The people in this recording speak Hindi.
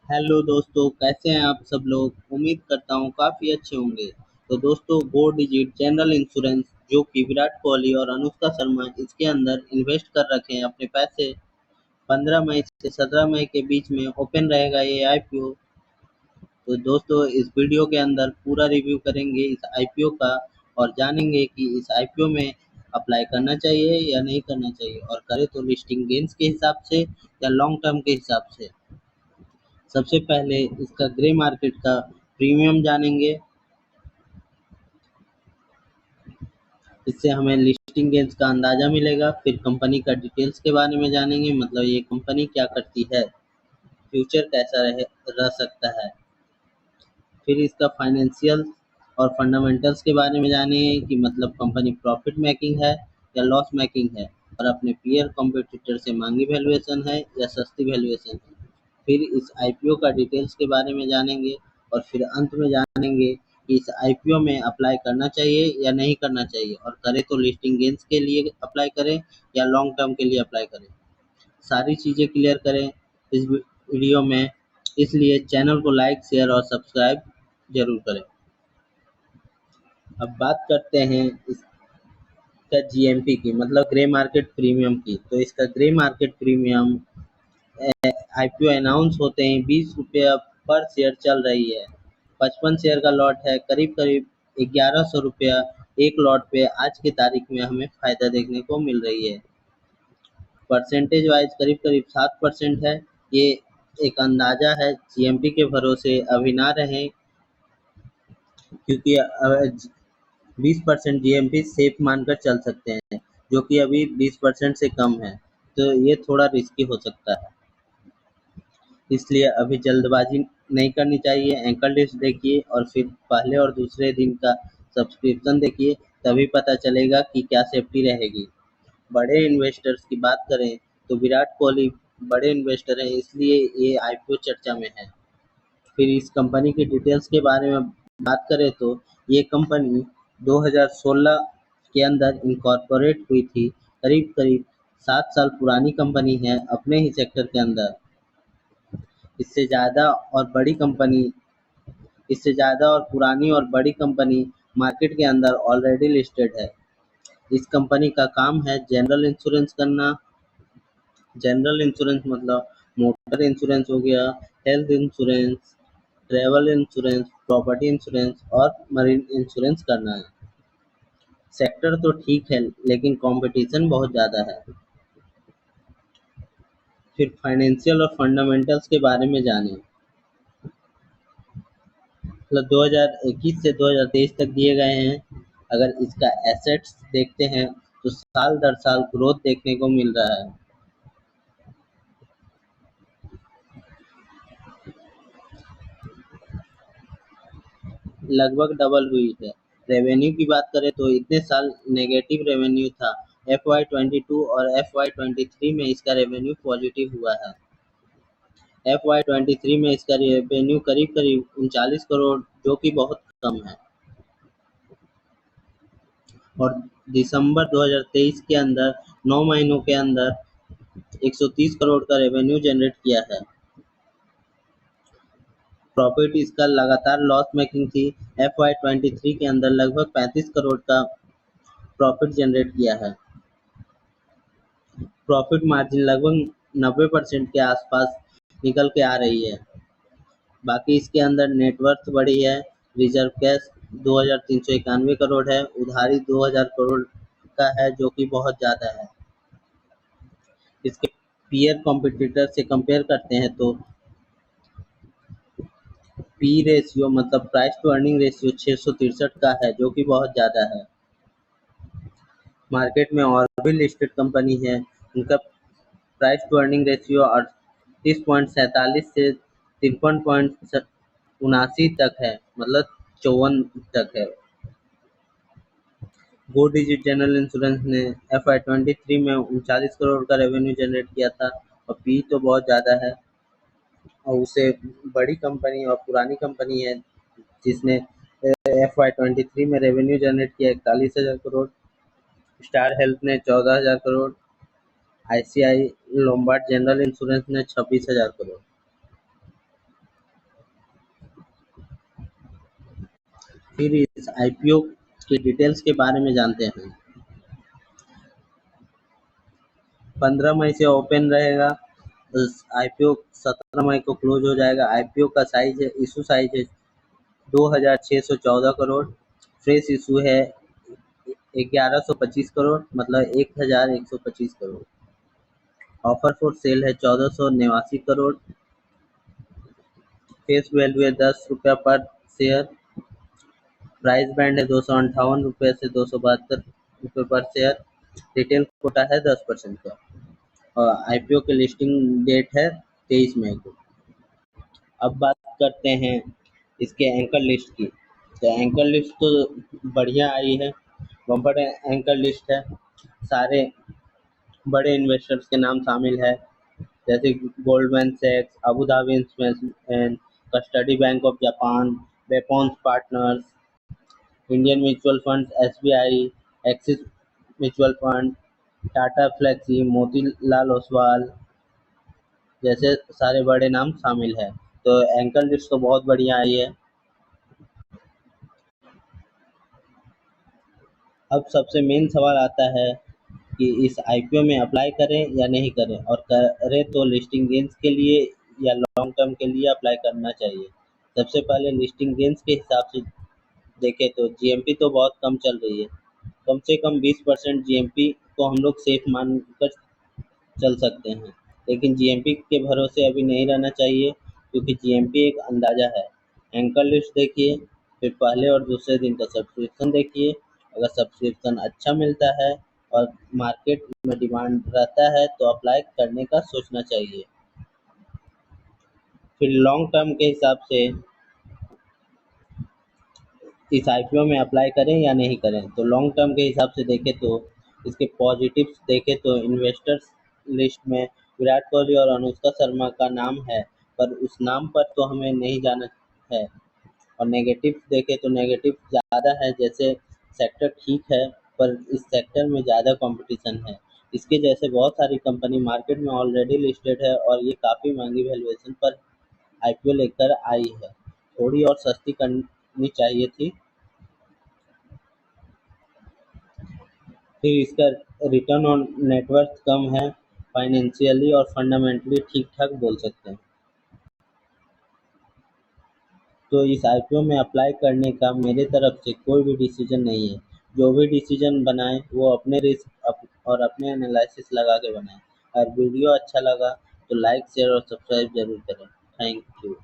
हेलो दोस्तों, कैसे हैं आप सब लोग। उम्मीद करता हूँ काफ़ी अच्छे होंगे। तो दोस्तों, गो डिजिट जनरल इंश्योरेंस जो कि विराट कोहली और अनुष्का शर्मा इसके अंदर इन्वेस्ट कर रखे हैं अपने पैसे, 15 मई से 17 मई के बीच में ओपन रहेगा ये आईपीओ। तो दोस्तों, इस वीडियो के अंदर पूरा रिव्यू करेंगे इस आईपीओ का और जानेंगे कि इस आईपीओ में अप्लाई करना चाहिए या नहीं करना चाहिए, और करें तो लिस्टिंग गेंस के हिसाब से या लॉन्ग टर्म के हिसाब से। सबसे पहले इसका ग्रे मार्केट का प्रीमियम जानेंगे। इससे हमें लिस्टिंग गेंस का अंदाज़ा मिलेगा। फिर कंपनी का डिटेल्स के बारे में जानेंगे, मतलब ये कंपनी क्या करती है, फ्यूचर कैसा रह सकता है। फिर इसका फाइनेंशियल और फंडामेंटल्स के बारे में जानेंगे कि मतलब कंपनी प्रॉफिट मेकिंग है या लॉस मेकिंग है, और अपने पीयर कॉम्पिटिटर से महंगी वैल्यूएशन है या सस्ती वैल्यूएशन है। फिर इस आईपीओ का डिटेल्स के बारे में जानेंगे, और फिर अंत में जानेंगे कि इस आईपीओ में अप्लाई करना चाहिए या नहीं करना चाहिए, और करें तो लिस्टिंग गेंस के लिए अप्लाई करें या लॉन्ग टर्म के लिए अप्लाई करें। सारी चीज़ें क्लियर करें इस वीडियो में, इसलिए चैनल को लाइक, शेयर और सब्सक्राइब ज़रूर करें। अब बात करते हैं इसका जीएमपी की, मतलब ग्रे मार्केट प्रीमियम की। तो इसका grey market premium IPO announce होते ही ₹20 पर शेयर चल रही है। 55 शेयर का लॉट है, करीब करीब ₹1100 एक लॉट पे आज की तारीख में हमें फायदा देखने को मिल रही है। परसेंटेज वाइज करीब करीब 7% है। ये एक अंदाजा है, जीएमपी के भरोसे अभी ना रहें, क्योंकि 20% जीएमपी सेफ मानकर चल सकते हैं, जो कि अभी 20% से कम है। तो ये थोड़ा रिस्की हो सकता है, इसलिए अभी जल्दबाजी नहीं करनी चाहिए। एंकर लिस्ट देखिए और फिर पहले और दूसरे दिन का सब्सक्रिप्शन देखिए, तभी पता चलेगा कि क्या सेफ्टी रहेगी। बड़े इन्वेस्टर्स की बात करें तो विराट कोहली बड़े इन्वेस्टर हैं, इसलिए ये आईपीओ चर्चा में है। फिर इस कंपनी की डिटेल्स के बारे में बात करें तो ये कंपनी 2016 के अंदर इनकॉर्पोरेट हुई थी। करीब करीब 7 साल पुरानी कंपनी है अपने ही सेक्टर के अंदर। इससे ज़्यादा और बड़ी कंपनी इससे ज़्यादा और पुरानी और बड़ी कंपनी मार्केट के अंदर ऑलरेडी लिस्टेड है। इस कंपनी का काम है जनरल इंश्योरेंस करना। जनरल इंश्योरेंस मतलब मोटर इंश्योरेंस हो गया, health insurance, travel insurance, property insurance और मरीन इंश्योरेंस करना है। सेक्टर तो ठीक है, लेकिन कंपटीशन बहुत ज़्यादा है। फिर फाइनेंशियल और फंडामेंटल्स के बारे में जानें। मतलब 2021 से 2023 तक दिए गए हैं। अगर इसका एसेट्स देखते हैं तो साल दर साल ग्रोथ देखने को मिल रहा है। लगभग डबल हुई है। रेवेन्यू की बात करें तो इतने साल नेगेटिव रेवेन्यू था। FY22 और FY23 में इसका रेवेन्यू पॉजिटिव हुआ है। FY23 में इसका रेवेन्यू करीब करीब 39 करोड़, जो कि बहुत कम है। और दिसंबर 2023 के अंदर 9 महीनों के अंदर 130 करोड़ का रेवेन्यू जनरेट किया है। प्रॉफिट इसका लगातार लॉस मेकिंग थी। FY23 के अंदर लगभग 35 करोड़ का प्रॉफिट जनरेट किया है। प्रॉफिट मार्जिन लगभग 90% के आसपास निकल के आ रही है। बाकी इसके अंदर नेटवर्थ बढ़ी है। रिजर्व कैश 2391 करोड़ है, उधारी 2000 करोड़ का है, जो कि बहुत ज़्यादा है। इसके पीयर कॉम्पिटिटर से कंपेयर करते हैं तो पी रेशियो मतलब प्राइस टू अर्निंग रेशियो 663 का है, जो कि बहुत ज़्यादा है। मार्केट में और भी लिस्टेड कंपनी है, उनका प्राइस टू अर्निंग रेशियो 38.47 से 53.79 तक है, मतलब 54 तक है। गो डिजिट जनरल इंश्योरेंस ने FY23 में 39 करोड़ का रेवेन्यू जनरेट किया था, और पी तो बहुत ज़्यादा है। और उससे बड़ी कंपनी और पुरानी कंपनी है जिसने FY23 में रेवेन्यू जनरेट किया 41,000 करोड़। स्टार हेल्थ ने 14,000 crore. ICICI Lombard general insurance ने 26,000 करोड़। फिर इस आईपीओ की डिटेल्स के बारे में जानते हैं। 15 मई से ओपन रहेगा। आईपीओ 17 मई को क्लोज हो जाएगा। आईपीओ का साइज है, इशू साइज है 2614 करोड़। फ्रेश इशू है 1125 करोड़, मतलब 1125 करोड़। ऑफर फॉर सेल है 1489 करोड़। फेस वैल्यू है ₹10 पर शेयर। प्राइस बैंड है ₹258 से ₹272 पर शेयर। रिटेल कोटा है 10% का। और आईपीओ की लिस्टिंग डेट है 23 मई को। अब बात करते हैं इसके एंकर लिस्ट की। तो एंकर लिस्ट तो बढ़िया आई है, बम्पर एंकर लिस्ट है। सारे बड़े इन्वेस्टर्स के नाम शामिल है, जैसे गोल्डमैन सैक्स, Abu Dhabi investment, custody bank of Japan, weapons partners, Indian mutual fund, SBI, Axis mutual fund, Tata flexi, Motilal Oswal जैसे सारे बड़े नाम शामिल है। तो एंकर लिस्ट तो बहुत बढ़िया आई है। अब सबसे मेन सवाल आता है कि इस आईपीओ में अप्लाई करें या नहीं करें, और करें तो लिस्टिंग गेंस के लिए या लॉन्ग टर्म के लिए अप्लाई करना चाहिए। सबसे पहले लिस्टिंग गेंस के हिसाब से देखें तो जीएमपी तो बहुत कम चल रही है। कम से कम 20% जीएमपी को हम लोग सेफ मानकर चल सकते हैं, लेकिन जीएमपी के भरोसे अभी नहीं रहना चाहिए, क्योंकि जीएमपी एक अंदाज़ा है। एंकर लिस्ट देखिए, फिर पहले और दूसरे दिन का सब्सक्रिप्शन देखिए। अगर सब्सक्रिप्शन अच्छा मिलता है और मार्केट में डिमांड रहता है तो अप्लाई करने का सोचना चाहिए। फिर लॉन्ग टर्म के हिसाब से इस आईपीओ में अप्लाई करें या नहीं करें, तो लॉन्ग टर्म के हिसाब से देखें तो इसके पॉजिटिव्स देखें तो इन्वेस्टर्स लिस्ट में विराट कोहली और अनुष्का शर्मा का नाम है, पर उस नाम पर तो हमें नहीं जाना है। और नेगेटिव देखें तो नेगेटिव ज़्यादा है, जैसे सेक्टर ठीक है पर इस सेक्टर में ज़्यादा कंपटीशन है। इसके जैसे बहुत सारी कंपनी मार्केट में ऑलरेडी लिस्टेड है और ये काफ़ी महंगी वैल्यूएशन पर आईपीओ लेकर आई है। थोड़ी और सस्ती करनी चाहिए थी। फिर इसका रिटर्न ऑन नेटवर्थ कम है। फाइनेंशियली और फंडामेंटली ठीक ठाक बोल सकते हैं। तो इस आईपीओ में अप्लाई करने का मेरे तरफ से कोई भी डिसीजन नहीं है। जो भी डिसीजन बनाए वो अपने रिस्क और अपने एनालिसिस लगा के बनाए। अगर वीडियो अच्छा लगा तो लाइक शेयर और सब्सक्राइब जरूर करें। Thank you.